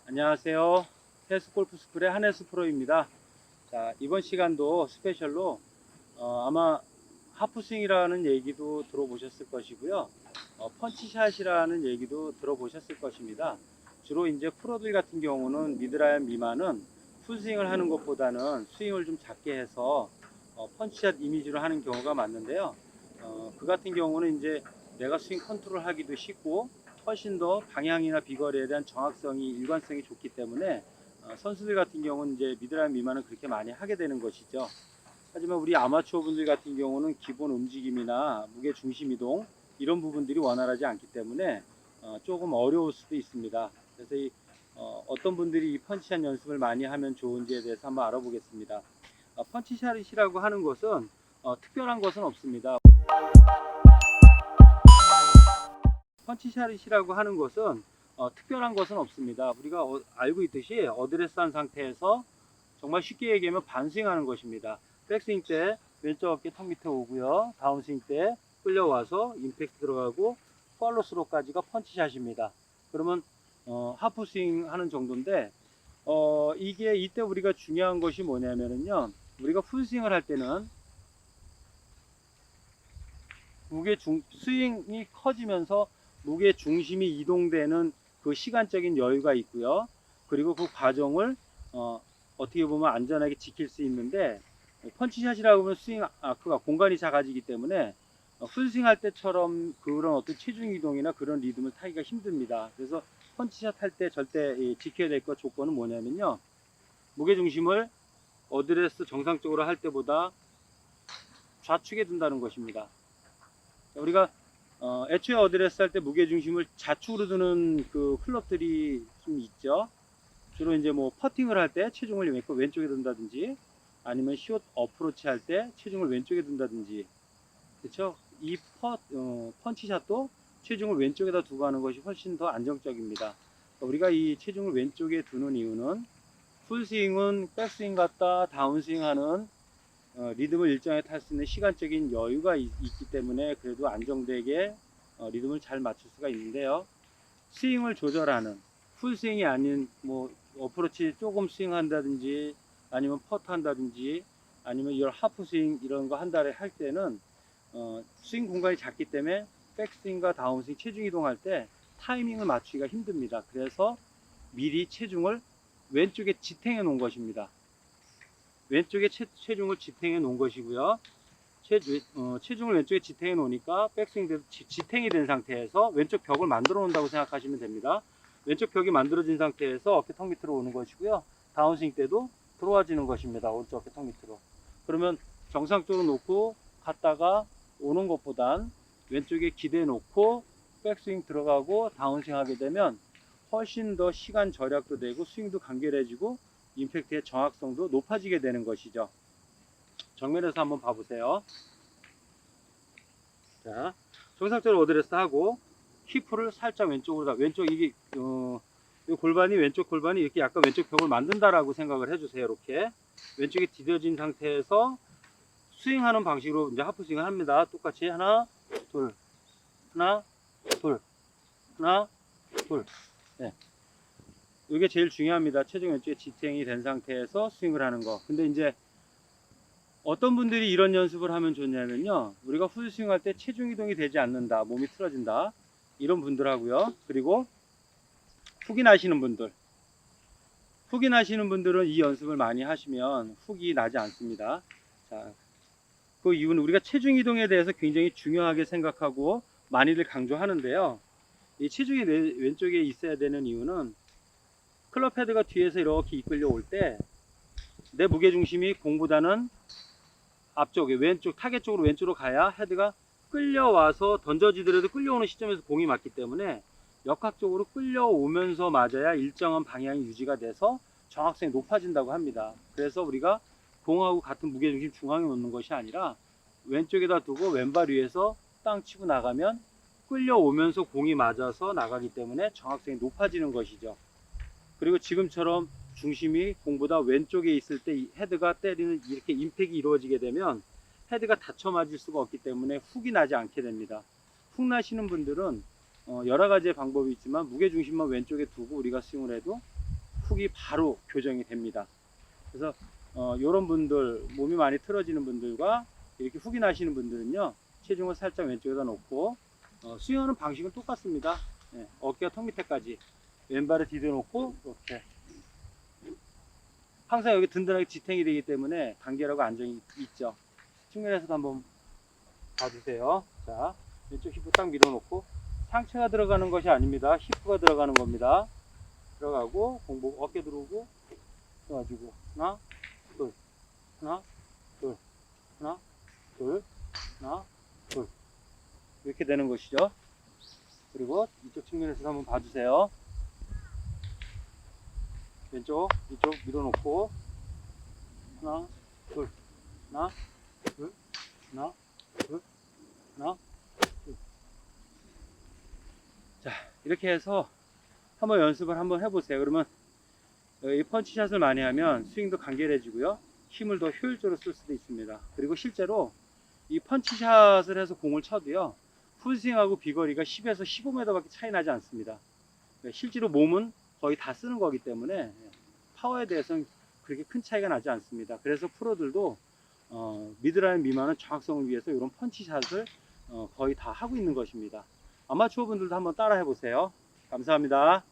안녕하세요. 헬스골프스쿨의 한혜수 프로입니다. 자, 이번 시간도 스페셜로 아마 하프스윙이라는 얘기도 들어보셨을 것이고요. 펀치샷이라는 얘기도 들어보셨을 것입니다. 주로 이제 프로들 같은 경우는 미드라이언 미만은 풀스윙을 하는 것보다는 스윙을 좀 작게 해서 펀치샷 이미지로 하는 경우가 많은데요. 그 같은 경우는 이제 내가 스윙 컨트롤 하기도 쉽고 훨씬 더 방향이나 비거리에 대한 정확성이 일관성이 좋기 때문에 선수들 같은 경우는 이제 미드라인 미만은 그렇게 많이 하게 되는 것이죠. 하지만 우리 아마추어 분들 같은 경우는 기본 움직임이나 무게 중심 이동 이런 부분들이 원활하지 않기 때문에 조금 어려울 수도 있습니다. 그래서 어떤 분들이 이 펀치샷 연습을 많이 하면 좋은지에 대해서 한번 알아보겠습니다. 펀치샷이라고 하는 것은 특별한 것은 없습니다. 펀치샷이라고 하는 것은 특별한 것은 없습니다. 우리가 알고 있듯이 어드레스한 상태에서 정말 쉽게 얘기하면 반스윙하는 것입니다. 백스윙 때 왼쪽 어깨 턱 밑에 오고요. 다운스윙 때 끌려와서 임팩트 들어가고 팔로스로까지가 펀치샷입니다. 그러면 하프스윙 하는 정도인데 이게 이때 우리가 중요한 것이 뭐냐면요. 우리가 풀스윙을 할 때는 스윙이 커지면서 무게 중심이 이동되는 그 시간적인 여유가 있고요. 그리고 그 과정을 어떻게 보면 안전하게 지킬 수 있는데 펀치샷이라고 하면 스윙 아크가 공간이 작아지기 때문에 풀스윙 할 때처럼 그런 어떤 체중 이동이나 그런 리듬을 타기가 힘듭니다. 그래서 펀치샷 할 때 절대 지켜야 될 것 조건은 뭐냐면요. 무게 중심을 어드레스 정상적으로 할 때보다 좌측에 둔다는 것입니다. 우리가 애초에 어드레스 할 때 무게중심을 좌측으로 두는 그 클럽들이 좀 있죠. 주로 이제 뭐 퍼팅을 할 때 체중을 왼쪽에 둔다든지 아니면 숏 어프로치 할 때 체중을 왼쪽에 둔다든지 그렇죠. 이 펀치샷도 체중을 왼쪽에다 두고 하는 것이 훨씬 더 안정적입니다. 우리가 이 체중을 왼쪽에 두는 이유는 풀스윙은 백스윙 같다 다운스윙 하는 리듬을 일정하게 탈 수 있는 시간적인 여유가 있기 때문에 그래도 안정되게 리듬을 잘 맞출 수가 있는데요. 스윙을 조절하는 풀스윙이 아닌 뭐 어프로치 조금 스윙 한다든지 아니면 퍼트 한다든지 아니면 이런 하프 스윙 이런 거 한다래 할 때는 스윙 공간이 작기 때문에 백스윙과 다운스윙 체중 이동할 때 타이밍을 맞추기가 힘듭니다. 그래서 미리 체중을 왼쪽에 지탱해 놓은 것입니다. 왼쪽에 체중을 지탱해 놓은 것이고요. 체중을 왼쪽에 지탱해 놓으니까 백스윙 돼서 지탱이 된 상태에서 왼쪽 벽을 만들어 놓는다고 생각하시면 됩니다. 왼쪽 벽이 만들어진 상태에서 어깨 턱 밑으로 오는 것이고요. 다운스윙 때도 들어와지는 것입니다. 오른쪽 어깨 턱 밑으로. 그러면 정상적으로 놓고 갔다가 오는 것보단 왼쪽에 기대 놓고 백스윙 들어가고 다운스윙 하게 되면 훨씬 더 시간 절약도 되고 스윙도 간결해지고 임팩트의 정확성도 높아지게 되는 것이죠. 정면에서 한번 봐보세요. 자, 정상적으로 어드레스 하고 히프를 살짝 왼쪽으로 왼쪽 이게 이 골반이 왼쪽 골반이 이렇게 약간 왼쪽 벽을 만든다라고 생각을 해주세요. 이렇게 왼쪽에 디뎌진 상태에서 스윙하는 방식으로 이제 하프 스윙을 합니다. 똑같이 하나, 둘, 하나, 둘, 하나, 둘. 네. 이게 제일 중요합니다. 체중 왼쪽에 지탱이 된 상태에서 스윙을 하는 거. 근데 이제 어떤 분들이 이런 연습을 하면 좋냐면요. 우리가 풀스윙 할 때 체중 이동이 되지 않는다. 몸이 틀어진다. 이런 분들 하고요. 그리고 훅이 나시는 분들. 훅이 나시는 분들은 이 연습을 많이 하시면 훅이 나지 않습니다. 자, 그 이유는 우리가 체중 이동에 대해서 굉장히 중요하게 생각하고 많이들 강조하는데요. 이 체중이 왼쪽에 있어야 되는 이유는 클럽 헤드가 뒤에서 이렇게 이끌려 올 때 내 무게중심이 공보다는 앞쪽에 왼쪽 타겟 쪽으로 왼쪽으로 가야 헤드가 끌려와서 던져지더라도 끌려오는 시점에서 공이 맞기 때문에 역학적으로 끌려오면서 맞아야 일정한 방향이 유지가 돼서 정확성이 높아진다고 합니다. 그래서 우리가 공하고 같은 무게중심 중앙에 놓는 것이 아니라 왼쪽에다 두고 왼발 위에서 땅 치고 나가면 끌려오면서 공이 맞아서 나가기 때문에 정확성이 높아지는 것이죠. 그리고 지금처럼 중심이 공보다 왼쪽에 있을 때 헤드가 때리는 이렇게 임팩이 이루어지게 되면 헤드가 닫혀 맞을 수가 없기 때문에 훅이 나지 않게 됩니다. 훅 나시는 분들은 여러 가지의 방법이 있지만 무게중심만 왼쪽에 두고 우리가 스윙을 해도 훅이 바로 교정이 됩니다. 그래서 이런 분들, 몸이 많이 틀어지는 분들과 이렇게 훅이 나시는 분들은요, 체중을 살짝 왼쪽에다 놓고 수영하는 방식은 똑같습니다. 예, 어깨가 턱 밑에까지 왼발을 디뎌 놓고 이렇게 항상 여기 든든하게 지탱이 되기 때문에 간결하고 안정이 있죠. 측면에서도 한번 봐주세요. 자, 왼쪽 힙을 딱 밀어놓고 상체가 들어가는 것이 아닙니다. 힙가 들어가는 겁니다. 들어가고 공복 어깨 들어오고 들어가지고 하나 둘 하나 둘 하나 둘 하나 둘 이렇게 되는 것이죠. 그리고 이쪽 측면에서 한번 봐주세요. 왼쪽 이쪽 밀어놓고 하나 둘 하나 둘 하나 둘 하나 둘. 자, 이렇게 해서 한번 연습을 한번 해보세요. 그러면 이 펀치샷을 많이 하면 스윙도 간결해지고요, 힘을 더 효율적으로 쓸 수도 있습니다. 그리고 실제로 이 펀치샷을 해서 공을 쳐도요, 풀스윙하고 비거리가 10에서 15m밖에 차이 나지 않습니다. 실제로 몸은 거의 다 쓰는 거기 때문에 파워에 대해서는 그렇게 큰 차이가 나지 않습니다. 그래서 프로들도 미드라인 미만은 정확성을 위해서 이런 펀치샷을 거의 다 하고 있는 것입니다. 아마추어 분들도 한번 따라 해보세요. 감사합니다.